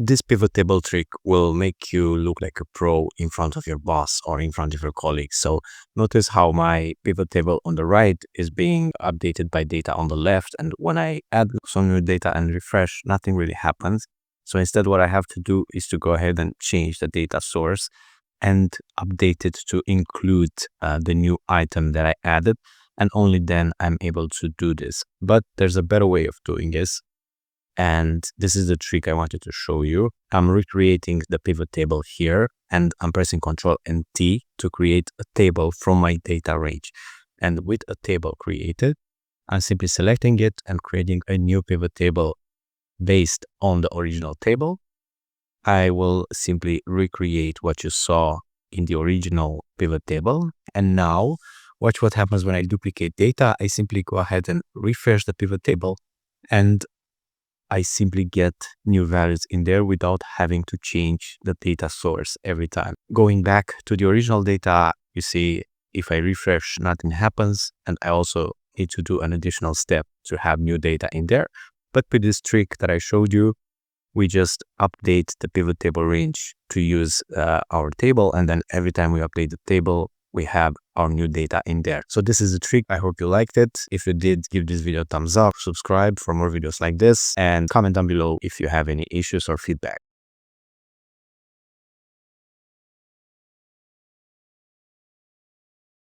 This pivot table trick will make you look like a pro in front of your boss or in front of your colleagues. So notice how my pivot table on the right is being updated by data on the left. And when I add some new data and refresh, nothing really happens. So instead, what I have to do is to go ahead and change the data source and update it to include the new item that I added. And only then I'm able to do this. But there's a better way of doing this. And this is the trick I wanted to show you. I'm recreating the pivot table here, and I'm pressing Ctrl and T to create a table from my data range. And with a table created, I'm simply selecting it and creating a new pivot table based on the original table. I will simply recreate what you saw in the original pivot table. And now watch what happens when I duplicate data. I simply go ahead and refresh the pivot table, and I simply get new values in there without having to change the data source every time. Going back to the original data, you see if I refresh, nothing happens. And I also need to do an additional step to have new data in there. But with this trick that I showed you, we just update the pivot table range to use our table. And then every time we update the table, we have our new data in there. So this is a trick. I hope you liked it. If you did, give this video a thumbs up, subscribe for more videos like this, and comment down below if you have any issues or feedback.